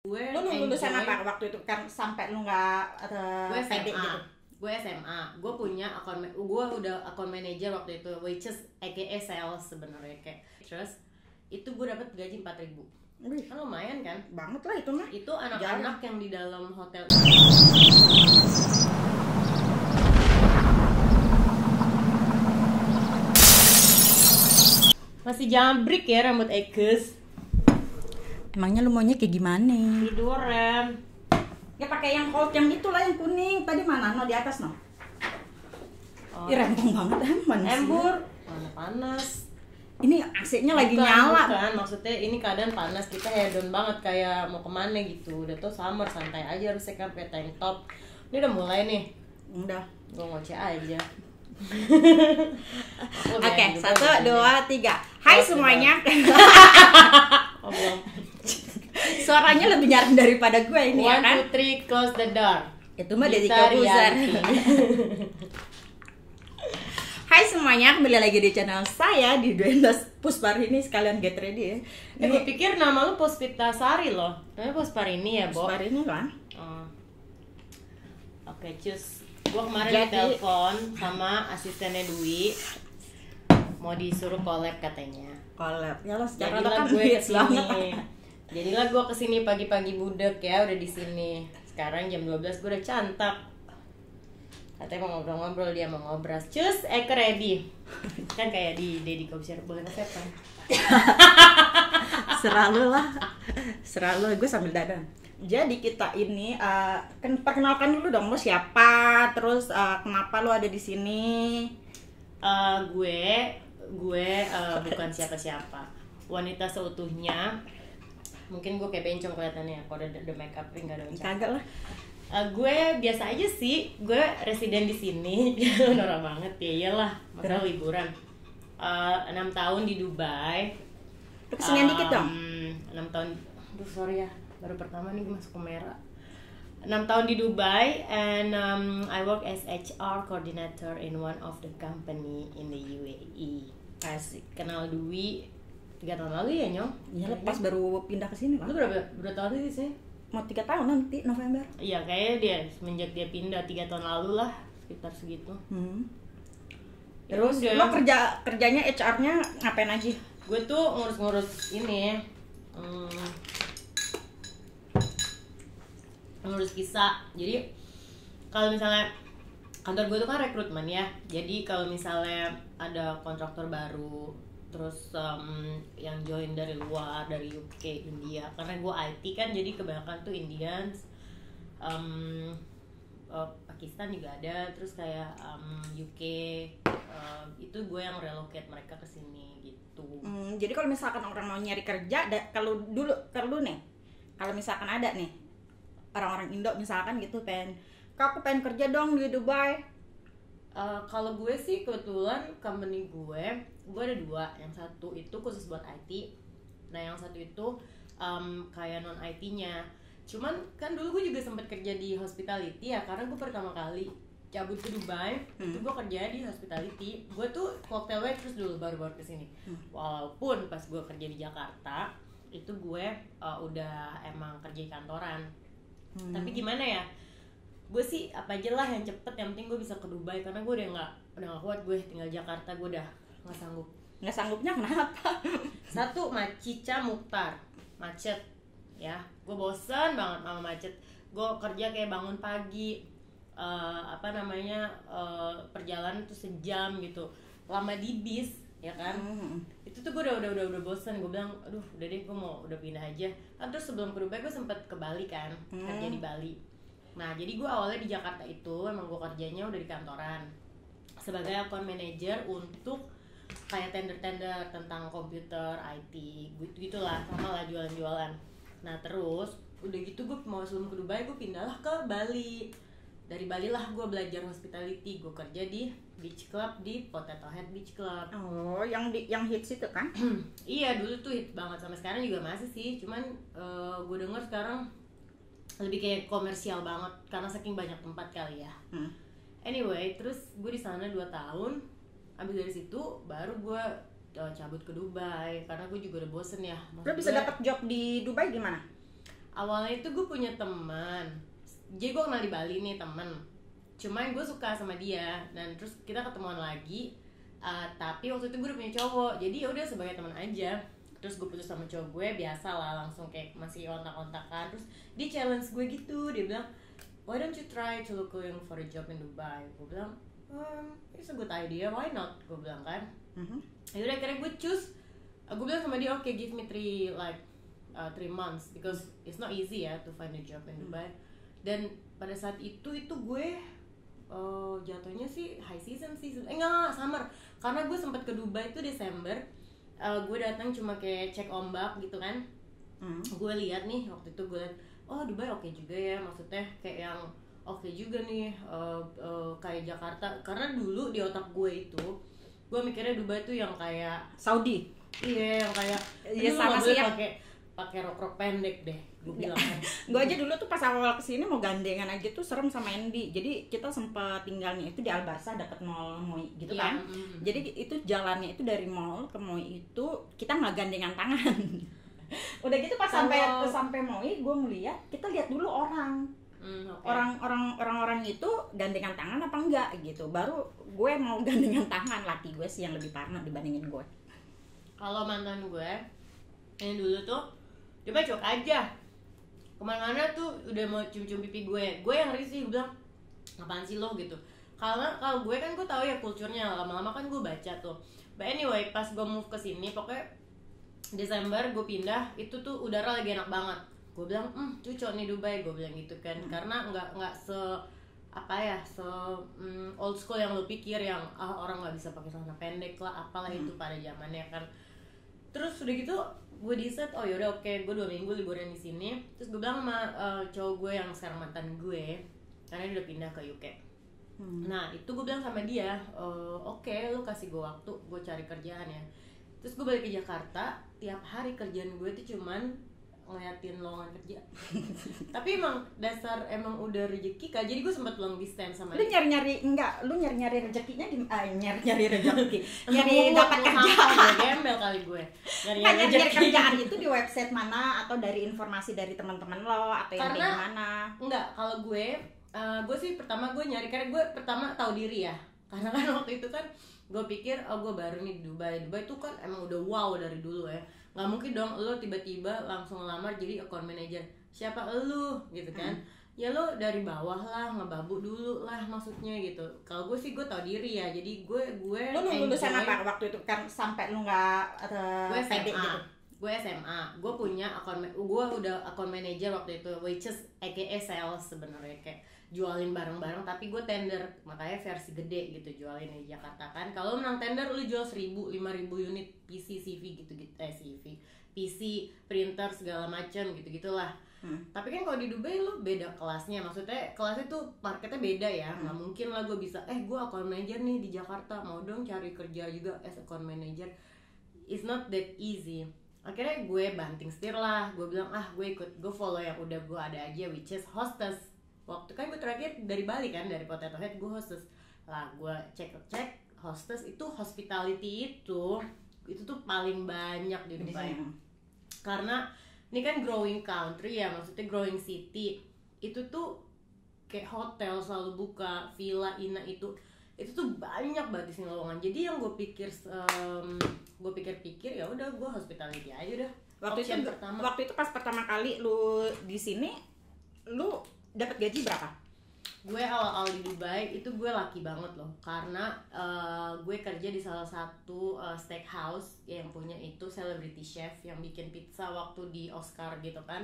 Lu lulusan apa waktu itu kan sampai lu nggak gue pede SMA. gitu? Gue SMA. Gue punya gue udah account manager waktu itu, which is aka sales sebenarnya kayak. Terus itu gue dapat gaji 4.000. Kan lumayan kan? Banget lah itu mah. Itu anak-anak yang di dalam hotel. Masih jambrik ya rambut Ekes. Emangnya lu maunya kayak gimana? Tiduran. Ya pakai yang cold yang itulah yang kuning. Tadi mana? No di atas no. Oh. Ih rempong banget aman sih. Embur. Mana panas. Ini AC-nya lagi nyala. Bukan, maksudnya ini keadaan panas, kita hedon banget kayak mau kemana gitu. Udah tuh summer, santai aja harusnya kan pakai tank top. Ini udah mulai nih. Udah. Gue ngoceh aja. Oke, 1, 2, 3. Hai semuanya. Oh, belum. Suaranya lebih nyaring daripada gue ini ya 1, kan? 2, 3, close the door. Itu mah dari Gita Kobuzer. Rianti. Hai semuanya, kembali lagi di channel saya di Duendas Pusparini, sekalian get ready ya. Gue pikir nama lu Puspita Sari loh. Namanya Pusparini ya, Bo? Pusparini kan? Oh. Oke, cus. Gue kemarin Jadi- ditelepon sama asistennya Dwi. Mau disuruh collab katanya. Collab. Ya lo secara lo Jadilah kan gue hits banget. kesini. Jadilah gue kesini pagi-pagi budek ya, udah di sini. Sekarang jam 12 gue udah cantak. Katanya mau ngobrol-ngobrol, dia mau ngobras. Cus, ready. Kan kayak di Deddy Kobuzer, boleh nge-save kan? Seralu lah. Seralu, gue sambil dadan. Jadi kita ini kan perkenalkan dulu dong lo siapa, terus kenapa lo ada di sini? Gue bukan siapa-siapa. Wanita seutuhnya. Mungkin gue kayak bencong kelihatannya kalau ada make up nggak ada ucapan. Kagak lah. Gue biasa aja sih, gue residen di sini. Norak banget ya, iyalah, masa liburan. 6 tahun di Dubai. Kesenian dikit dong. 6 tahun, aduh sorry ya, baru pertama nih gue masuk kamera. 6 tahun di Dubai and I work as HR coordinator in one of the company in the UAE. Asik, kenal Dwi 3 tahun lalu ya Nyong? Iya lepas baru pindah ke sini Lu lah. berapa tahun sih sih? Mau 3 tahun nanti November. Iya kayaknya dia semenjak dia pindah 3 tahun lalu lah, sekitar segitu. Terus Ya lo udah. kerjanya HR-nya ngapain aja? Gue tuh ngurus-ngurus ini, ngurus visa. Jadi kalau misalnya kantor gue tuh kan rekrutmen ya, jadi kalau misalnya ada kontraktor baru terus yang join dari luar, dari UK, India, karena gue IT kan, jadi kebanyakan tuh Indians, Pakistan juga ada, terus kayak UK, itu gue yang relocate mereka ke sini gitu. Jadi kalau misalkan orang mau nyari kerja, kalau nih, kalau misalkan ada nih orang-orang Indo misalkan gitu Kak, aku pengen kerja dong di Dubai. Kalau gue sih kebetulan company gue ada 2. Yang satu itu khusus buat IT, nah yang satu itu kayak non IT-nya. Cuman kan dulu gue juga sempat kerja di hospitality ya, karena gue pertama kali cabut ke Dubai itu gue kerja di hospitality. Gue tuh cocktail waitress dulu, baru kesini. Walaupun pas gue kerja di Jakarta itu gue udah emang kerja di kantoran. Tapi gimana ya, gue sih apa aja lah yang cepet, yang penting gue bisa ke Dubai, karena gue udah nggak kuat gue tinggal Jakarta, gue udah nggak sanggup. Nggak sanggupnya kenapa? Satu, Cica Mukhtar, macet ya, gue bosen banget sama macet. Gue kerja kayak bangun pagi, perjalanan tuh sejam gitu, lama di bis ya kan. Itu tuh gue udah bosen. Gue bilang aduh udah deh, gue mau udah pindah aja kan. Terus sebelum ke Dubai gue sempet ke Bali kan, kerja di Bali. Nah jadi gue awalnya di Jakarta itu emang gue kerjanya udah di kantoran sebagai account manager untuk kayak tender-tender tentang komputer, IT, gitu-gitulah, sama lah jualan-jualan. Nah terus udah gitu gue mau sebelum ke Dubai gue pindahlah ke Bali. Dari Bali lah gue belajar hospitality, gue kerja di beach club, di Potato Head Beach Club. Oh, yang hits itu kan? Iya dulu tuh hit banget, sampai sekarang juga masih sih. Cuman gue denger sekarang lebih kayak komersial banget karena saking banyak tempat kali ya. Anyway, terus gue di sana 2 tahun. Abis dari situ baru gue cabut ke Dubai karena gue juga udah bosen ya. Lo bisa dapat job di Dubai gimana? awalnya itu gue punya teman, jadi gue kenal di Bali nih teman, cuman gue suka sama dia dan terus kita ketemuan lagi, tapi waktu itu gue udah punya cowok, jadi ya udah sebagai teman aja. Terus gue putus sama cowok gue, biasa lah, langsung kayak masih kontak-kontakan. Terus dia challenge gue gitu, dia bilang, why don't you try to looking for a job in Dubai? Gue bilang, it's a good idea, why not? Gue bilang kan. Yaudah akhirnya gue choose. Gue bilang sama dia, okay, give me 3 months because it's not easy ya to find a job in Dubai. Dan pada saat itu gue jatuhnya sih high season sih, enggak summer, karena gue sempat ke Dubai itu Desember. Gue datang cuma kayak cek ombak gitu kan. Gue lihat nih waktu itu, gue lihat, oh Dubai oke juga ya, maksudnya kayak yang oke juga nih, kayak Jakarta. Karena dulu di otak gue itu, gue mikirnya Dubai tuh yang kayak Saudi. Iya, yang kayak sama sih ya. Pakai rok pendek deh, gue bilang kan. Gue aja dulu tuh pas awal kesini mau gandengan aja tuh serem sama Andy. Jadi kita sempat tinggalnya itu di Al-Barsa dekat mall Moi gitu kan. Jadi itu jalannya itu dari mall ke Moi itu kita nggak gandengan tangan. Udah gitu pas sampai Moi gue ngeliat, kita lihat dulu orang. Orang-orang itu gandengan tangan apa enggak gitu. Baru gue mau gandengan tangan, laki gue sih yang lebih parno dibandingin gue. Kalau mantan gue yang dulu tuh dia mah cuek aja, kemana-mana tuh udah mau cium-cium pipi gue yang risih. Gue bilang, apaan sih lo gitu. Karena kalau gue kan gue tahu ya kulturnya, lama-lama kan gue baca tuh. But anyway, pas gue move ke sini, pokoknya Desember gue pindah, itu tuh udara lagi enak banget. Gue bilang, cocok nih Dubai, gue bilang gitu kan. Karena nggak se old school yang lo pikir, yang orang nggak bisa pakai celana pendek lah, apalah itu pada zamannya kan. Terus udah gitu gue decide, oh yaudah oke, gue 2 minggu liburan di sini. Terus gue bilang sama cowok gue yang sekarang mantan gue, karena dia udah pindah ke UK. Nah itu gue bilang sama dia, oke, lu kasih gue waktu, gue cari kerjaan ya. Terus gue balik ke Jakarta, tiap hari kerjaan gue tuh cuman ngeliatin lowongan kerja. Tapi emang dasar emang udah rezeki kan, jadi gue sempet long distance sama lu dia. lu nyari rezekinya di nyari rezeki nyari dapat kerjaan Gembel kali gue. nyari kerjaan itu di website mana, atau dari informasi dari teman-teman lo, atau yang kayak gimana? Enggak, kalau gue sih pertama gue nyari, karena gue pertama tahu diri ya. Karena kan waktu itu kan gue pikir, gue baru nih di Dubai tuh kan emang udah wow dari dulu ya. Nggak mungkin dong lo tiba-tiba langsung ngelamar jadi account manager. Siapa lo gitu kan? Ya lo dari bawah lah, ngebabu dulu lah maksudnya gitu. Kalau gue sih gue tau diri ya, jadi gue lo lulusan apa waktu itu kan sampai lo nggak gue pede SMA gitu? Gue SMA, gue punya gue udah account manager waktu itu, which is aka sales sebenarnya, kayak jualin barang-barang, tapi gue tender, makanya versi gede gitu jualin di Jakarta kan. Kalau menang tender lu jual 1.000, 5.000 unit PC, CV gitu-gitu, CV, PC, printer segala macam gitu-gitulah. Tapi kan kalau di Dubai lu beda kelasnya, maksudnya kelasnya tuh marketnya beda ya. Nggak mungkin lah gue bisa, gue account manager nih di Jakarta, mau dong cari kerja juga as account manager. It's not that easy. Akhirnya gue banting setir lah, gue bilang gue follow yang udah gue ada aja, which is hostess. Waktu kan gue terakhir dari Bali kan, dari Potato Head gue hostess lah. Gue cek hostess itu, hospitality itu tuh paling banyak di Dubai. Karena ini kan growing country ya, maksudnya growing city. Itu tuh kayak hotel selalu buka, villa, ina itu tuh banyak banget di sini lowongan. Jadi yang gue pikir ya udah gue hospitality aja udah. Waktu itu pas pertama kali lu di sini, lu dapat gaji berapa? Gue awal di Dubai itu gue lucky banget loh, karena gue kerja di salah satu steakhouse yang punya itu celebrity chef yang bikin pizza waktu di Oscar gitu kan.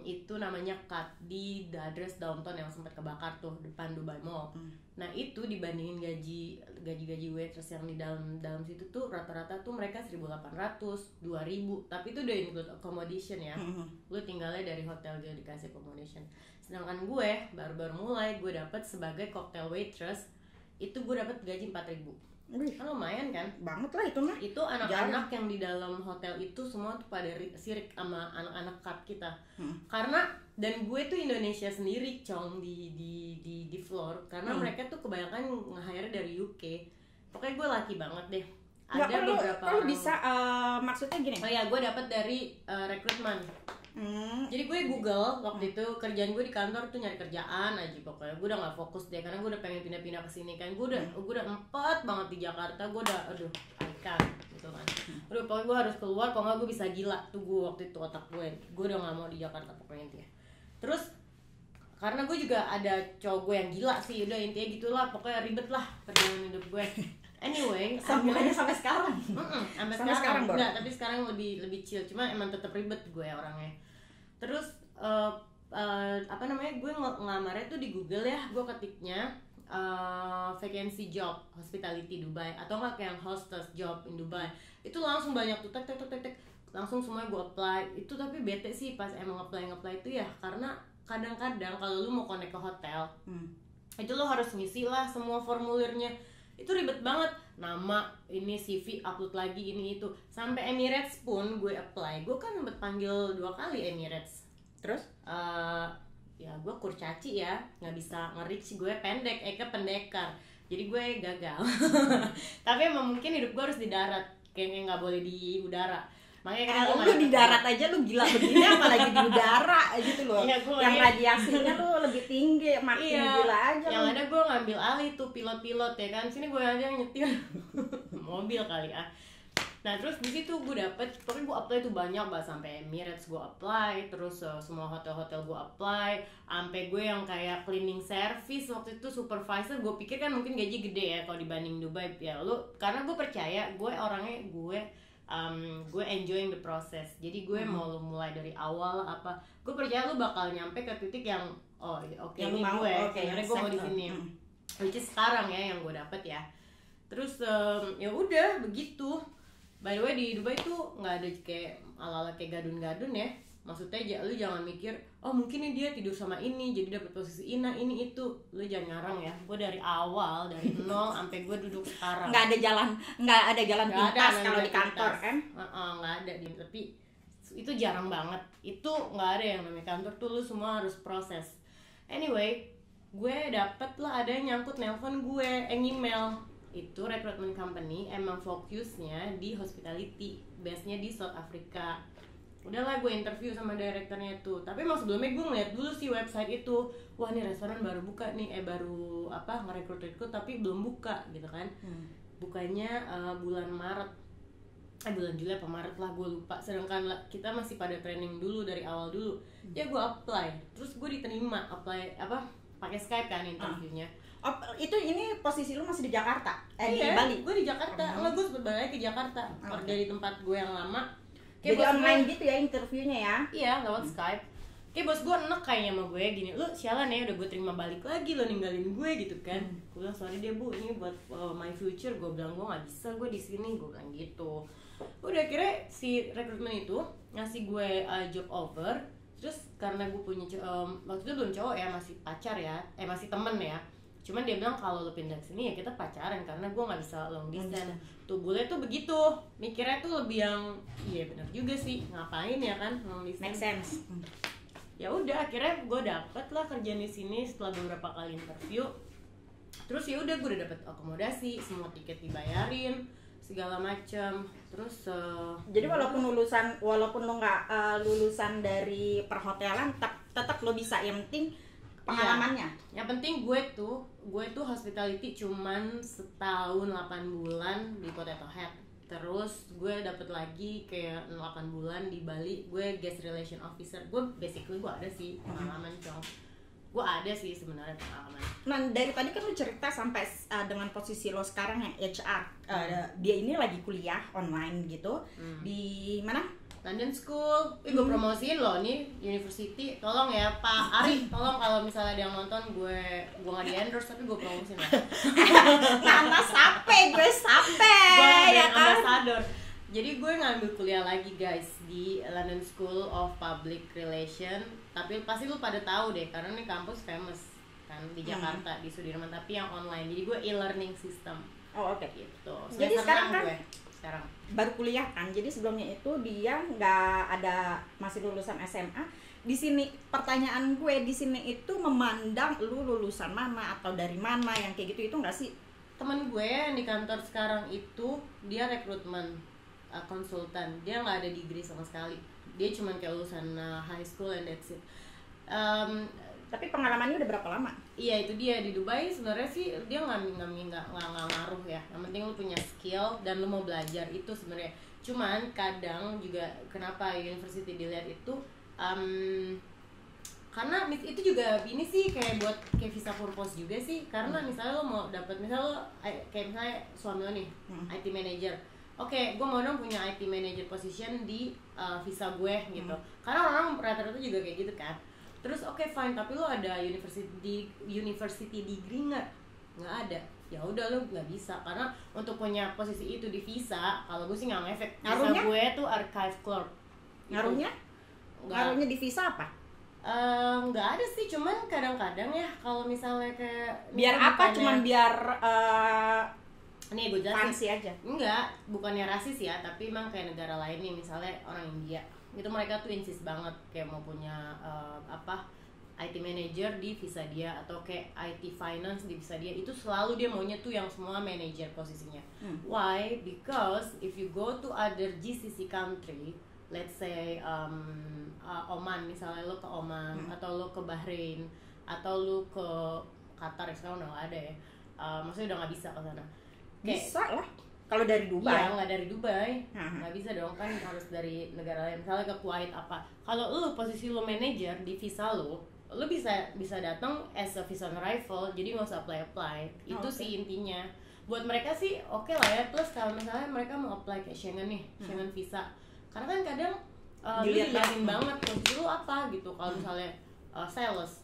Itu namanya Cut di The Address downtown yang sempat kebakar tuh depan Dubai Mall. Nah itu dibandingin gaji waitress yang di dalam situ tuh rata-rata tuh mereka 1.800, 2.000, tapi itu udah include accommodation ya. Lu tinggalnya dari hotel dia dikasih accommodation. Sedangkan gue baru mulai, gue dapat sebagai cocktail waitress itu gue dapat gaji 4.000. Kan lumayan kan? Banget lah itu mah. Itu anak-anak yang di dalam hotel itu semua tuh pada sirik sama anak-anak cut kita. Karena dan gue tuh Indonesia sendiri cong di floor, karena mereka tuh kebanyakan nge-hire dari UK. Pokoknya gue lucky banget deh. Ada beberapa lu bisa maksudnya gini. Oh ya, gue dapat dari rekrutmen. Jadi gue Google waktu itu, kerjaan gue di kantor tuh nyari kerjaan aja pokoknya. Gue udah gak fokus deh karena gue udah pengen pindah-pindah ke sini kan. Gue udah empat banget di Jakarta. Gue udah ikan gitu kan. Udah pokoknya gue harus keluar, kalau nggak gue bisa gila tuh gue waktu itu otak gue. Gue udah gak mau di Jakarta pokoknya intinya. Terus karena gue juga ada cowok gue yang gila sih, udah intinya gitulah, pokoknya ribet lah perjalanan hidup gue. Anyway, sampai sekarang. Sampai sekarang enggak, tapi sekarang lebih chill. Cuma emang tetap ribet gue orangnya. Terus apa namanya, gue ngelamarnya tuh di Google ya, gue ketiknya vacancy job hospitality Dubai atau enggak kayak hostess job in Dubai. Itu langsung banyak tuh tek langsung semuanya gue apply. Itu tapi bete sih pas emang apply itu ya, karena kadang-kadang kalau lu mau connect ke hotel itu lo harus ngisi lah semua formulirnya. Itu ribet banget, nama, ini CV, upload lagi, ini itu. Sampai Emirates pun gue apply, gue kan sempet panggil 2 kali Emirates. Terus? Ya gue kurcaci ya, nggak bisa nge-reach, gue pendek, pendekar. Jadi gue gagal. Tapi emang mungkin hidup gue harus di darat, kayaknya nggak boleh di udara. Makanya lu di darat aja lu gila begini, apalagi di udara gitu loh. Iya, yang radiasinya tuh lebih tinggi, makin gila aja. Yang ada gue ngambil alih tuh pilot-pilot ya kan, sini gue aja yang nyetir mobil kali ya. Nah terus di situ gue dapet, pokoknya gue apply tuh banyak banget, sampai Emirates gue apply, terus semua hotel-hotel gue apply, sampai gue yang kayak cleaning service waktu itu supervisor. Gue pikir kan mungkin gaji gede ya kalau dibanding Dubai ya lu, karena gue percaya gue orangnya gue enjoying the process. Jadi gue mau lu mulai dari awal apa, gue percaya lu bakal nyampe ke titik yang ini gue sebenarnya gue mau di sini, which is sekarang ya yang gue dapet ya. Terus ya udah begitu. By the way di Dubai tuh nggak ada kayak ala-ala kayak gadun-gadun ya. Maksudnya lu jangan mikir mungkin nih dia tidur sama ini jadi dapat posisi ini itu. Lu jangan ngarang ya. Gue dari awal dari nol sampai gue duduk sekarang. Nggak ada jalan pintas kalau di kantor kan? Nggak ada, tapi itu jarang banget. Itu nggak ada yang namanya kantor tuh, lu semua harus proses. Anyway, gue dapet lah ada yang nyangkut nelpon gue, email. Itu recruitment company emang fokusnya di hospitality, base-nya di South Africa. Udahlah gue interview sama direkturnya itu. Tapi emang sebelumnya gue ngeliat dulu sih website itu. Wah nih restoran baru buka nih, baru ngerekrut tapi belum buka gitu kan. Bukanya bulan Maret, bulan Juli apa Maret lah, gue lupa. Sedangkan kita masih pada training dulu dari awal dulu. Ya gue apply, terus gue diterima. Apply pakai Skype kan interviewnya. Ini posisi lu masih di Jakarta? Di Bali? Gue di Jakarta. Gue sempet balik ke Jakarta kerja di tempat gue yang lama. Jadi online gitu ya interviewnya ya? Iya, lewat Skype. Kayak bos gue enek kayaknya sama gue gini, lu sialan ya udah gue terima balik lagi, lo ninggalin gue gitu kan. Gue bilang sorry deh bu, ini buat my future. Gue bilang gue nggak bisa, gue di sini, gue bilang gitu. Udah akhirnya si rekrutmen itu ngasih gue job offer. Terus karena gue punya waktu itu belum cowok ya, masih pacar ya, masih temen ya. Cuman dia bilang kalau lo pindah ke sini ya kita pacaran karena gue nggak bisa long distance. Tuh bule tuh begitu, mikirnya tuh lebih yang iya benar juga sih, ngapain ya kan long distance. Make sense. Ya udah akhirnya gue dapet lah kerjaan di sini setelah beberapa kali interview. Terus ya udah gue udah dapet akomodasi, semua tiket dibayarin, segala macam. Terus jadi walaupun lo nggak lulusan dari perhotelan, tetap lo bisa, yang penting pengalamannya. Iya. Yang penting gue tuh hospitality cuman setahun 8 bulan di Potato Head. Terus gue dapet lagi kayak 8 bulan di Bali, gue guest relation officer. Gue basically gue ada sih pengalaman gue ada sih sebenarnya pengalaman. Nah dari tadi kan lu cerita sampai dengan posisi lo sekarang yang HR, dia ini lagi kuliah online gitu di mana? London School. Gue promosiin loh nih university. Tolong ya Pak Ari, tolong kalau misalnya ada yang nonton gue nggak di endorse tapi gue promosiin lah. Nama gue ya kan. Ambassador. Jadi gue ngambil kuliah lagi guys di London School of Public Relation. Tapi pasti lu pada tahu deh karena ini kampus famous kan di Jakarta di Sudirman, tapi yang online. Jadi gue e-learning system. Oh oke. Gitu. Jadi sekarang kan sekarang baru kuliah kan, jadi sebelumnya itu dia nggak ada, masih lulusan SMA. Di sini pertanyaan gue di sini itu memandang lu lulusan mana atau dari mana yang kayak gitu, itu nggak sih? Temen gue yang di kantor sekarang itu dia rekrutmen konsultan, dia nggak ada degree sama sekali. dia cuman kayak lulusan high school and that's it. Tapi pengalamannya udah berapa lama? Iya, itu dia. Di Dubai sebenarnya sih dia nggak ngaruh ya. Yang penting lu punya skill dan lu mau belajar, itu sebenarnya. Cuman kadang juga kenapa university dilihat itu karena itu juga ini sih kayak buat kayak visa purpose juga sih. Karena misalnya lo mau dapat, misalnya lo kayak misalnya suami lo nih IT manager, oke, gue mau dong punya IT manager position di visa gue gitu. Karena orang rata-rata juga kayak gitu kan. Terus oke, fine, tapi lo ada university degree nggak ada, ya udah lo nggak bisa. Karena untuk punya posisi itu di visa, kalau gue sih nggak ngefek. Visa gue tuh archive clerk. Ngaruhnya? Ngaruhnya di visa apa? Nggak ada sih, cuman kadang-kadang ya kalau misalnya kayak biar apa? Cuman biar nih gue jelasin fancy aja. Enggak, bukannya rasis ya, tapi emang kayak negara lain nih, misalnya orang India itu mereka tuh insist banget kayak mau punya IT manager di visa dia, atau kayak IT finance di visa dia. Itu selalu dia maunya tuh yang semua manager posisinya. Why? Because if you go to other GCC country, let's say Oman, misalnya lo ke Oman, atau lo ke Bahrain, atau lo ke Qatar, sekarang udah gak ada ya, maksudnya udah gak bisa ke sana. Bisa lah kalau dari Dubai. Iya, nggak dari Dubai, nggak bisa dong, kan harus dari negara lain. Misalnya ke Kuwait apa. Kalau lo posisi lo manager di visa lo bisa datang as a visa on arrival, jadi nggak usah apply. Itu sih intinya. Buat mereka sih oke lah ya. Plus kalau misalnya mereka mau apply kayak Schengen nih, Schengen visa, karena kan kadang dilihatin banget posisi lo apa gitu. Kalau misalnya sales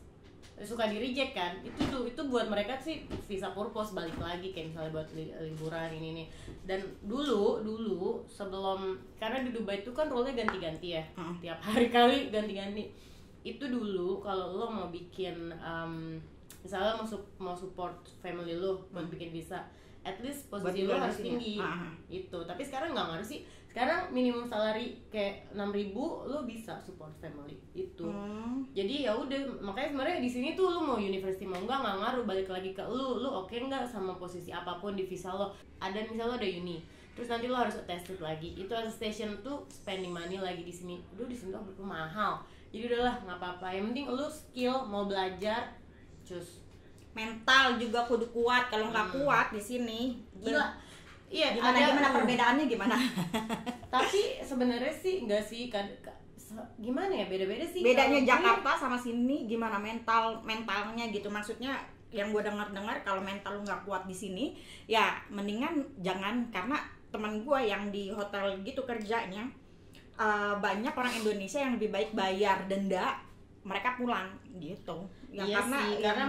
suka di reject kan, itu buat mereka sih visa purpose, balik lagi kayak misalnya buat liburan ini nih. Dan dulu sebelum, karena di Dubai itu kan role-nya ganti-ganti ya, tiap hari kali ganti-ganti. Itu dulu kalau lo mau bikin misalnya mau support family lo buat bikin visa, at least posisi lo harus tinggi itu. Tapi sekarang nggak ngaruh sih. Sekarang minimum salary kayak 6.000 lo bisa support family itu. Jadi ya udah, makanya sebenarnya di sini tuh lo mau university mau nggak ngaruh, balik lagi ke lo oke nggak sama posisi apapun di visa lo. Ada misalnya lo ada uni, terus nanti lo harus attested lagi. Itu attestation tuh spending money lagi di sini. Di sini tuh mahal. Jadi udahlah nggak apa-apa. Yang penting lo skill, mau belajar, cus. Mental juga kudu kuat. Kalau nggak kuat di sini, gila. Iya, gimana perbedaannya gimana? Tapi sebenarnya sih enggak sih, gimana ya, beda-beda sih. Bedanya Jakarta sama sini gimana mentalnya gitu, maksudnya yang gue dengar kalau mental lu nggak kuat di sini, ya mendingan jangan. Karena teman gue yang di hotel gitu kerjanya, banyak orang Indonesia yang lebih baik bayar denda, mereka pulang gitu. Ya, iya karena sih, karena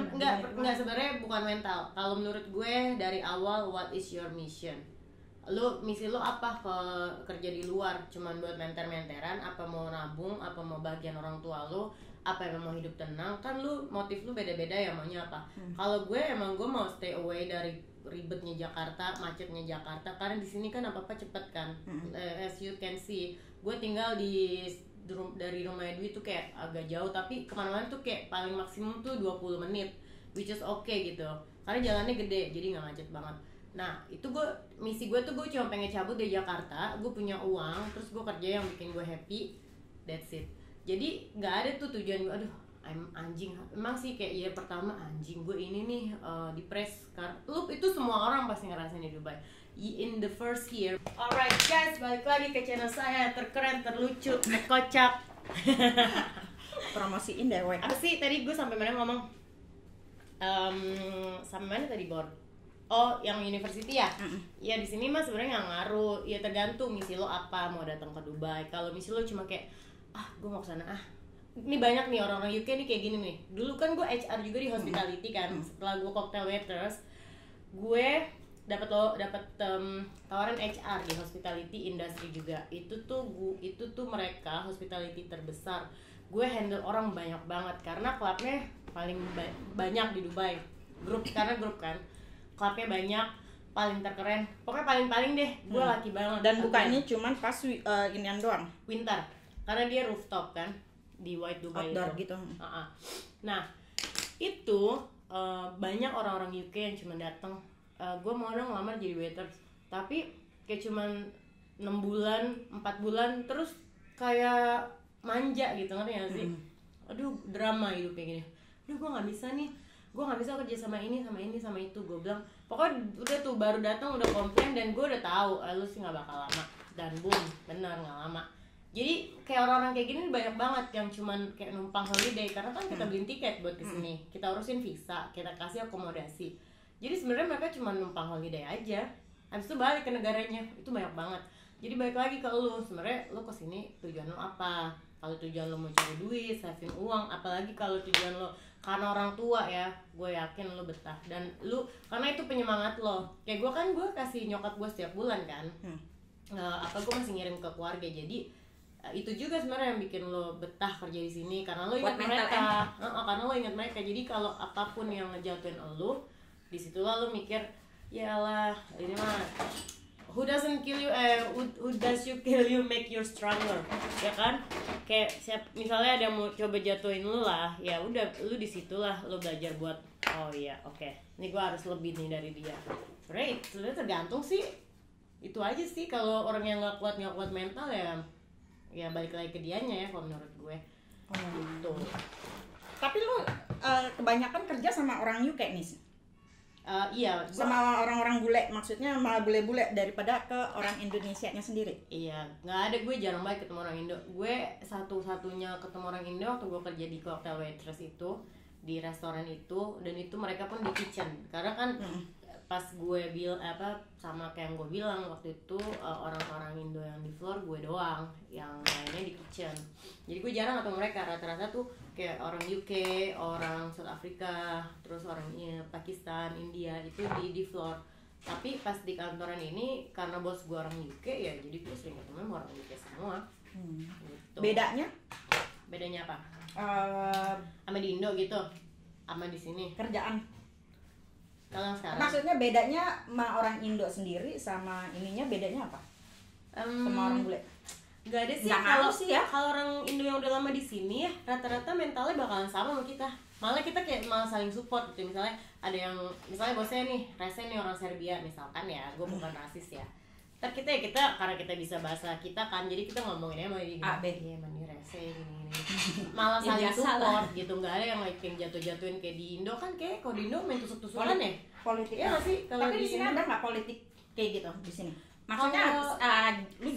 enggak sebenarnya bukan mental. Kalau menurut gue dari awal, what is your mission? Misi lo apa ke kerja di luar? Cuman buat menter-menteran, apa mau nabung, apa mau bagian orang tua lo, apa yang mau hidup tenang? Kan motif lo beda-beda ya, maunya apa. Kalau gue emang gue mau stay away dari ribetnya Jakarta, macetnya Jakarta, karena di sini kan apa-apa cepet kan. As you can see, gue tinggal dari rumah Edwi tuh kayak agak jauh, tapi kemana-mana tuh kayak paling maksimum tuh 20 menit, which is okay gitu, karena jalannya gede jadi nggak macet banget. Nah itu misi gue tuh, gue cuma pengen cabut dari Jakarta, gue punya uang, terus gue kerja yang bikin gue happy, that's it. Jadi nggak ada tuh tujuan gue, aduh anjing. Emang sih kayak ya pertama anjing gue ini nih depres. Itu semua orang pasti ngerasain di Dubai in the first year. Alright guys, balik lagi ke channel saya, terkeren, terlucu, terkocak. Promosiin deh, weh. Apa sih tadi gue sampai mana ngomong? Sampai mana tadi, Bor? Oh, yang university ya? Ya di sini mah sebenarnya nggak ngaruh. Ya tergantung misi lo apa, mau datang ke Dubai. Kalau misi lo cuma kayak gue mau kesana ini banyak nih orang-orang UK nih kayak gini nih. Dulu kan gue HR juga di hospitality kan. Setelah gue cocktail waiters, gue dapat tawaran HR di hospitality industry juga. Itu tuh mereka hospitality terbesar. Gue handle orang banyak banget karena klubnya paling banyak di Dubai. Karena grup kan. Klubnya banyak, paling terkeren. Pokoknya paling deh. Gue laki banget. Dan bukanya cuman pas inian doang. Winter. Karena dia rooftop kan di White Dubai outdoor itu. Gitu. Nah, itu banyak orang-orang UK yang cuma datang. Gue mau dong ngelamar jadi waiters, tapi kayak cuman 6 bulan, 4 bulan, terus kayak manja gitu, ngerti gak sih? Aduh, drama hidup kayak gini. Aduh, gue nggak bisa nih, gue nggak bisa kerja sama ini sama itu. Gue bilang pokoknya udah tuh baru datang udah komplain, dan gue udah tahu lu sih nggak bakal lama, dan boom, bener nggak lama. Jadi kayak orang-orang kayak gini banyak banget yang cuman kayak numpang holiday, karena kan kita beliin tiket buat kesini, kita urusin visa, kita kasih akomodasi. Jadi sebenarnya mereka cuma numpang holiday aja, habis itu balik ke negaranya. Itu banyak banget. Jadi balik lagi ke lu, sebenarnya lu kesini tujuan lu apa? Kalau tujuan lu mau cari duit, saving uang, apalagi kalau tujuan lu karena orang tua ya, gue yakin lu betah. Dan lu, karena itu penyemangat lo. Kayak gue kan, gue kasih nyokap gue setiap bulan kan, gue masih ngirim ke keluarga. Jadi itu juga sebenarnya yang bikin lo betah kerja di sini, karena lo ingat mereka, karena lo ingat mereka. Jadi kalau apapun yang ngejatuhin lo, disitulah lo mikir, ya Allah, ini mah who doesn't kill you, who does you kill you make you stronger, ya kan? Kayak misalnya ada yang mau coba jatuhin lo lah, ya udah, lo disitulah lo belajar buat, oh iya, oke, ini gue harus lebih nih dari dia. Sebenarnya tergantung sih, itu aja sih. Kalau orang yang nggak kuat mental ya balik lagi ke dianya ya, kalau menurut gue. Gitu. Tapi lu kebanyakan kerja sama orang UK nih? Iya. Sama orang-orang bule, maksudnya malah bule-bule daripada ke orang Indonesianya sendiri? Iya, nggak ada, gue jarang banget ketemu orang Indo. Gue satu-satunya ketemu orang Indo waktu gue kerja di cocktail waitress itu, di restoran itu, dan itu mereka pun di kitchen. Karena kan pas gue sama kayak yang gue bilang waktu itu, orang-orang Indo yang di floor gue doang, yang lainnya di kitchen. Jadi gue jarang ketemu mereka. Rata-rata tuh kayak orang UK, orang South Africa, terus orang Pakistan, India, itu di floor. Tapi pas di kantoran ini, karena bos gue orang UK ya, jadi gue sering ketemu sama orang UK semua. Gitu. Bedanya apa? Sama di Indo gitu, sama di sini kerjaan. Kalau sekarang maksudnya bedanya sama orang Indo sendiri sama ininya bedanya apa? Sama orang bule? Gak ada sih. Kalau orang Indo yang udah lama di sini ya, rata-rata mentalnya bakalan sama kita. Malah kita kayak saling support gitu. Misalnya ada yang, misalnya bosnya nih rese nih orang Serbia misalkan ya, gue bukan rasis ya. Ntar kita karena kita bisa bahasa kita kan, jadi kita ngomonginnya mau gini, iya mani rese gini. Malah saling support gitu, nggak ada yang jatuh-jatuhin kayak di Indo kan. Kayak kalau di Indo main tusuk-tusukan ya. Politik ya nggak sih? Tapi di sini ada nggak politik kayak gitu di sini? Maksudnya lu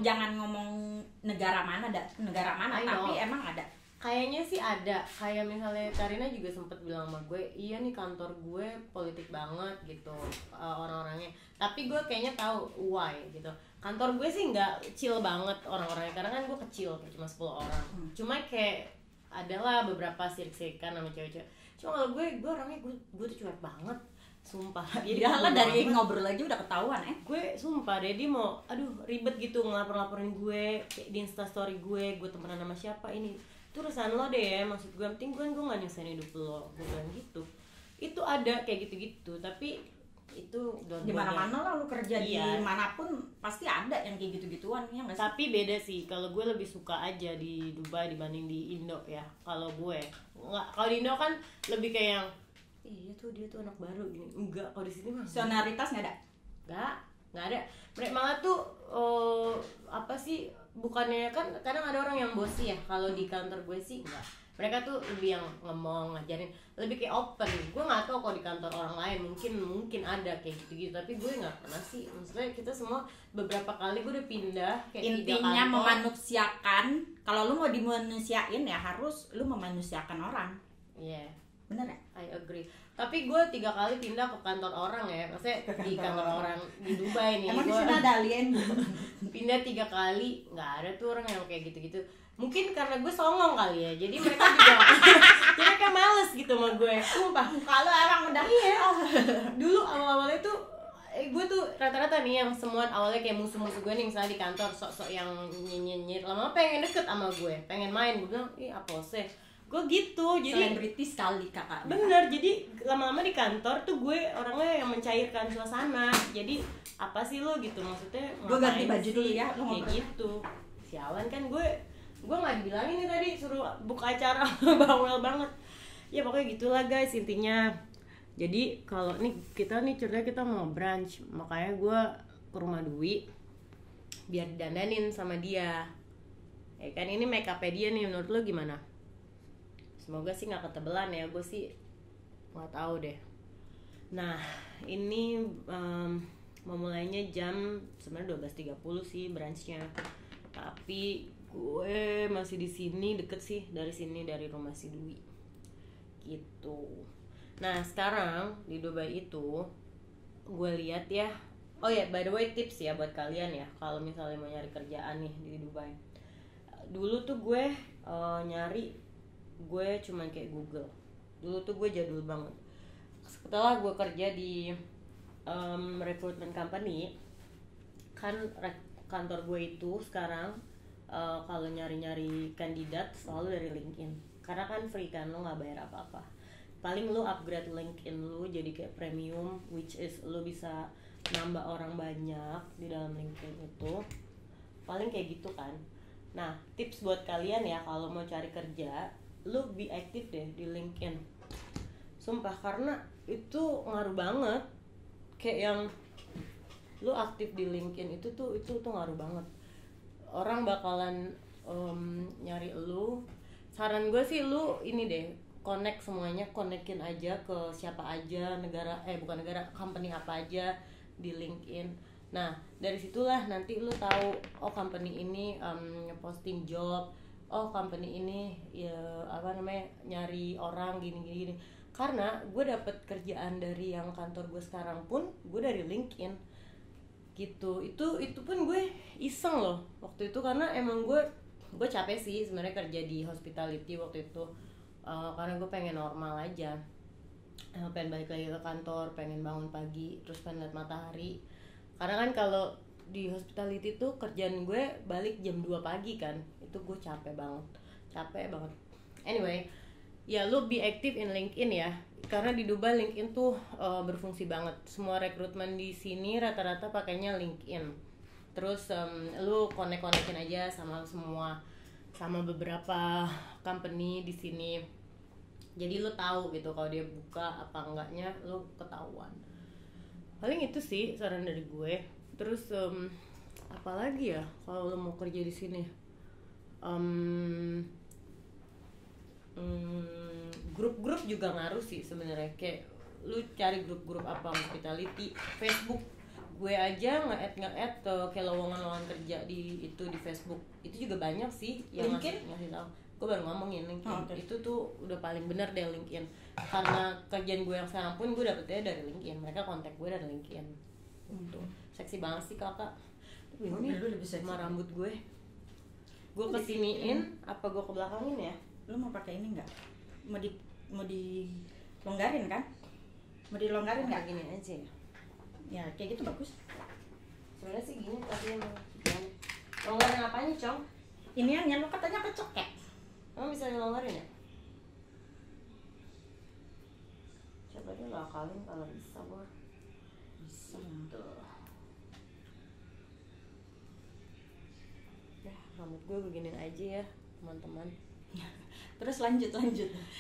jangan ngomong negara mana, tapi emang ada. Kayaknya sih ada. Kayak misalnya Karina juga sempet bilang sama gue, iya nih kantor gue politik banget gitu, orang-orangnya. Tapi gue kayaknya tahu why gitu. Kantor gue sih nggak chill banget orang-orangnya, karena kan gue kecil, kayak cuma 10 orang. Cuma kayak adalah beberapa sirik-sirikan sama cewek-cewek. Cuma kalau gue orangnya gue tuh cuek banget, sumpah. Jadi lah dari ngobrol aja udah ketahuan Gue sumpah deh, dia mau ribet gitu ngelapor-laporin gue kayak di Instastory gue temenan sama siapa ini. Itu urusan lo deh ya, maksud gue penting gue nggak nyusahin hidup lo, gue bilang gitu. Itu ada kayak gitu-gitu, tapi itu di mana-mana lah lu kerja, di manapun pasti ada yang kayak gitu-gituan ya nggak sih? Tapi beda sih, kalau gue lebih suka aja di Dubai dibanding di Indo ya. Kalau gue nggak, kalau di Indo kan lebih kayak yang iya tuh dia tuh anak baru gini. Enggak, kalau di sini mah sonoritas nggak ada. Nggak ada. Mereka malah tuh bukannya kan kadang ada orang yang bosi ya. Kalau di kantor gue sih enggak. Mereka tuh lebih yang ngomong, ngajarin, lebih kayak open. Gue nggak tahu kalau di kantor orang lain mungkin ada kayak gitu-gitu, tapi gue nggak pernah sih. Maksudnya kita semua beberapa kali gue udah pindah kayak intinya memanusiakan. Kalau lu mau dimanusiain ya harus lu memanusiakan orang. Iya. Bener ya? I agree. Tapi gue 3 kali pindah ke kantor orang ya. Maksudnya di kantor orang di Dubai nih. Emang gue ada alien? Pindah 3 kali, nggak ada tuh orang yang kayak gitu-gitu. Mungkin karena gue songong kali ya. Jadi mereka juga jadi mereka males gitu sama gue. Sumpah. Kalau emang udah dulu awal-awalnya tuh gue tuh rata-rata nih yang semua awalnya kayak musuh-musuh gue nih, misalnya di kantor sok-sok yang nyinyir, lama-lama pengen deket sama gue, pengen main. Gue bilang, apa sih? Gue gitu, jadi selebriti sekali kakak. Bener, jadi lama-lama di kantor tuh gue orangnya yang mencairkan suasana. Jadi apa sih lo gitu, maksudnya gue ganti baju dulu ya, lo kayak gitu. Sialan kan gue nggak dibilangin nih tadi suruh buka acara bawel banget. Ya pokoknya gitulah guys intinya. Jadi kalau nih kita nih ceritanya kita mau brunch, makanya gue ke rumah Dwi. biar dandanin sama dia. Ya kan, ini make up-nya dia nih, menurut lo gimana? Semoga sih nggak ketebelan ya, gue sih nggak tahu deh. Nah ini memulainya jam sebenarnya 12.30 sih brunchnya, tapi gue masih di sini, deket sih dari sini, dari rumah si Dwi gitu. Nah sekarang di Dubai itu gue lihat ya, oh ya by the way tips ya buat kalian ya kalau misalnya mau nyari kerjaan nih di Dubai. Dulu tuh gue nyari, gue cuman kayak Google. Dulu tuh gue jadul banget. Setelah gue kerja di recruitment company, kan kantor gue itu sekarang kalau nyari-nyari kandidat selalu dari LinkedIn, karena kan free kan, lo nggak bayar apa-apa. Paling lo upgrade LinkedIn lo jadi kayak premium, which is lo bisa nambah orang banyak di dalam LinkedIn itu, paling kayak gitu kan. Nah tips buat kalian ya kalau mau cari kerja, lo be aktif deh di LinkedIn, sumpah, karena itu ngaruh banget. Kayak yang lo aktif di LinkedIn itu tuh ngaruh banget. Orang bakalan nyari lu. Saran gue sih lu ini deh, connect semuanya, connectin aja ke siapa aja, bukan negara, company apa aja di LinkedIn. Nah dari situlah nanti lu tahu, oh company ini posting job, oh company ini ya nyari orang gini. Karena gue dapet kerjaan dari yang kantor gue sekarang pun gue dari LinkedIn gitu. Itu pun gue iseng loh waktu itu, karena emang gue capek sih sebenarnya kerja di hospitality waktu itu, karena gue pengen normal aja, pengen balik lagi ke kantor, pengen bangun pagi terus pengen lihat matahari. Karena kan kalau di hospitality tuh kerjaan gue balik jam 2 pagi kan, itu gue capek banget. Anyway ya, lu be active in LinkedIn ya, karena di Dubai LinkedIn tuh berfungsi banget. Semua rekrutmen di sini rata-rata pakainya LinkedIn. Terus lu connect-connectin aja sama beberapa company di sini. Jadi lu tahu gitu kalau dia buka apa enggaknya, lu ketahuan. Paling itu sih saran dari gue. Terus apalagi ya kalau lu mau kerja di sini? Grup-grup juga ngaruh sih sebenarnya. Kayak lu cari grup-grup apa, hospitality, Facebook. Gue aja nge-add kayak lowongan kerja di Facebook. Itu juga banyak sih yang ngasih tahu. Gue baru ngomongin LinkedIn. Okay. Itu tuh udah paling bener deh LinkedIn. Karena kerjaan gue yang sekarang pun gue dapetnya dari LinkedIn. Mereka kontak gue dari LinkedIn. Gitu. Seksi banget sih kakak. Bingung nih sama rambut gue. Gue kesiniin apa gue ke belakangin ya? Lu mau pakai ini nggak? Mau dilonggarin kan? Mau dilonggarin nggak? Gini aja ya. Ya kayak gitu bagus. Sebenarnya sih gini, tapi emang longgarin apanya, Cong? Ini yang lu katanya kecekek. Emang bisa dilonggarin ya? Coba deh lo akalin kalau bisa gua. Bisa. Tuh. Ya, rambut gue beginiin aja ya, teman-teman. Terus lanjut.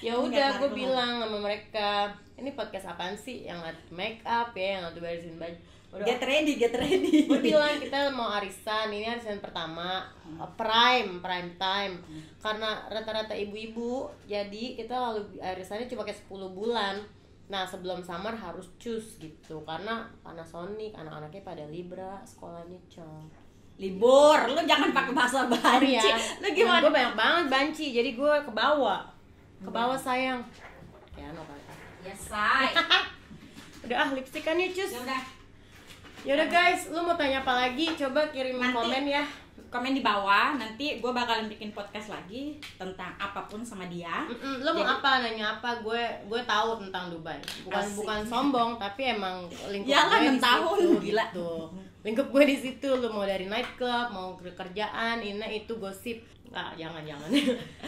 Ya udah, gue bilang sama mereka, ini podcast apaan sih? Yang make up ya, yang barisin baju. Udah, get ready. Gue bilang kita mau arisan, ini arisan pertama, prime time. Karena rata-rata ibu-ibu, jadi kita kalau arisannya cuma kayak 10 bulan. Nah sebelum summer harus cus gitu, karena Panasonic, anak-anaknya pada Libra, sekolahnya libur. Lu jangan pakai bahasa banci ya. Lu gimana? Gue banyak banget banci, jadi gue ke bawah sayang. Ya no kan. Yes, say. Udah lipstikan yuk cus. Ya udah guys, lu mau tanya apa lagi? Coba kirim komen ya. Komen di bawah, nanti gue bakalan bikin podcast lagi tentang apapun sama dia. Lo mau apa, nanya apa? Gue tahu tentang Dubai. Bukan sombong, tapi emang lingkup gue di situ. Gila. Gitu. Lingkup gue di situ. Lo mau dari nightclub, mau kerjaan, ini itu gosip. Jangan.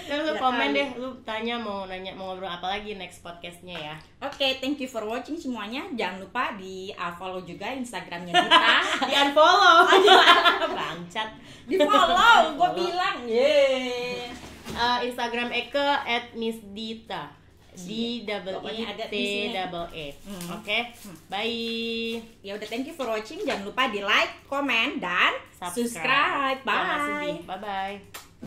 Terus lu komen deh, lu tanya mau ngobrol apa lagi next podcastnya ya. Oke, thank you for watching semuanya. Jangan lupa di follow juga Instagramnya Dita. Di unfollow. Bangcat. Di follow, gue bilang. Instagram Eke @missdita. Pokoknya ada di sini. DEETAA. Oke, bye. Ya udah, thank you for watching. Jangan lupa di like, comment, dan Subscribe. subscribe. Jangan Bye. sedih. Bye bye.